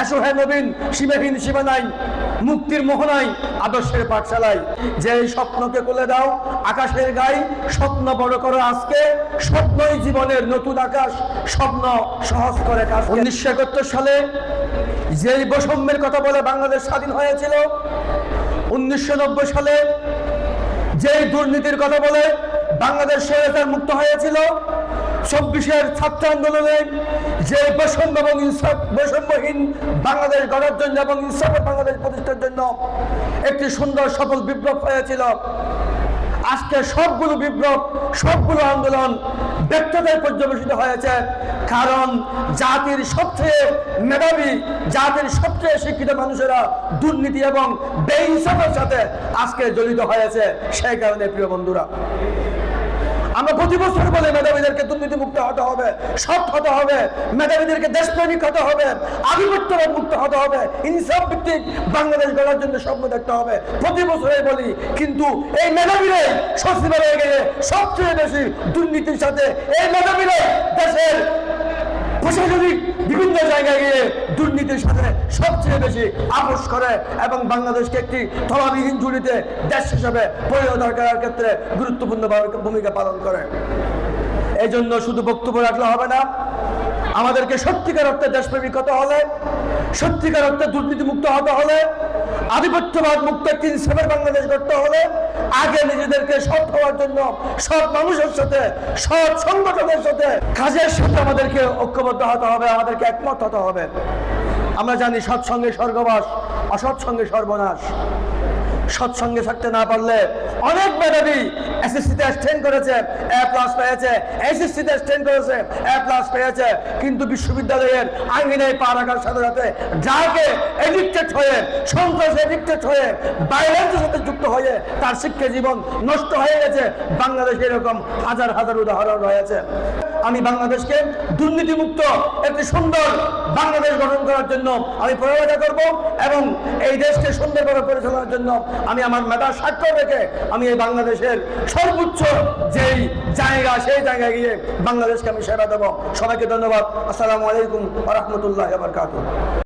এসো হে নবীন সীমাহীন সীমানাই, মুক্তির মোহনায় আদর্শের পাঠশালায়। যে স্বপ্নকে কোলে দাও আকাশের গায়ে, স্বপ্ন বড় করো আজকে, স্বপ্নই জীবনের নতুন আকাশ, স্বপ্ন সহজ করে কাজ। 1971 সালে যেই বৈষম্যের কথা বলে বাংলাদেশ স্বাধীন হয়েছিল, 1990 সালে যেই দুর্নীতির কথা বলে বাংলাদেশ স্বৈরাচার মুক্ত হয়েছিল, 24-এর ছাত্র আন্দোলনে যে বৈষম্য এবং বৈষম্যহীন বাংলাদেশ গড়ার জন্য এবং ইনসাফের বাংলাদেশ প্রতিষ্ঠার জন্য একটি সুন্দর সফল বিপ্লব হয়েছিল, আজকে সবগুলো বিপ্লব সবগুলো আন্দোলন ব্যর্থতায় পর্যবেসিত হয়েছে। কারণ জাতির সবচেয়ে মেধাবী, জাতির সবচেয়ে শিক্ষিত মানুষেরা দুর্নীতি এবং বেইনসাফের সাথে আজকে জড়িত হয়েছে। সেই কারণে প্রিয় বন্ধুরা, আমরা প্রতি বছর বলে মেধাবীদেরকে দুর্নীতি মুক্ত হতে হবে, সৎ হতে হবে, মেধাবীদেরকে দেশপ্রেমিক হতে হবে, আধিপত্যবাদ মুক্ত হতে হবে, ইনসাফ ভিত্তিক বাংলাদেশ গড়ার জন্য স্বপ্ন দেখতে হবে, প্রতি বছরে বলি। কিন্তু এই মেধাবীরাই সচিবালয়ে গিয়ে সবচেয়ে বেশি দুর্নীতির সাথে, এই মেধাবীরাই দেশের প্রশাসনিক বিভিন্ন জায়গায় গিয়ে দুর্নীতির সাথে সবচেয়ে বেশি আপোষ করে এবং বাংলাদেশকে একটি তলাবিহীন ঝুড়িতে দেশ হিসেবে পরিণত করার ক্ষেত্রে গুরুত্বপূর্ণ ভূমিকা পালন করে। এই জন্য শুধু বক্তব্য রাখলে হবে না, আমাদেরকে সত্যিকার অর্থে দেশপ্রেমিক হতে হলে, সত্যিকার অর্থে দুর্নীতি মুক্ত হতে হলে, আধিপত্যবাদ মুক্ত একটি ইনসাফের বাংলাদেশ গড়তে হলে আগে নিজেদেরকে সৎ হওয়ার জন্য সৎ মানুষের সাথে, সৎ সংগঠনের সাথে, কাজের সাথে আমাদেরকে ঐক্যবদ্ধ হতে হবে, আমাদেরকে একমত হতে হবে। আমরা জানি সৎসঙ্গে স্বর্গবাস, অসৎসঙ্গে সর্বনাশ। সৎসঙ্গে থাকতে না পারলে অনেক মেধাবী এসএসসিতে স্ট্যান্ড করেছে, A+ পেয়েছে, এসএসসিতে স্ট্যান্ড করেছে, A+ পেয়েছে, কিন্তু বিশ্ববিদ্যালয়ের আঙ্গিনায় পা রাখার সাথে সাথে যাকে এডিক্টেড হয়ে, সন্ত্রাসে এডিক্টেড হয়ে, ভায়োলেন্সের সাথে যুক্ত হয়ে তার শিক্ষা জীবন নষ্ট হয়ে গেছে। বাংলাদেশে এরকম হাজার হাজার উদাহরণ রয়েছে। আমি বাংলাদেশকে দুর্নীতিমুক্ত একটি সুন্দর বাংলাদেশ গঠন করার জন্য আমি প্রয়াস করব এবং এই দেশকে সুন্দরভাবে পরিচালনার জন্য আমি আমার মেধার স্বাক্ষর রেখে আমি এই বাংলাদেশের সর্বোচ্চ যেই জায়গা, সেই জায়গায় গিয়ে বাংলাদেশকে আমি সেবা দেব। সবাইকে ধন্যবাদ। আসসালামু আলাইকুম ওয়া রাহমাতুল্লাহি ওয়া বারাকাতুহু।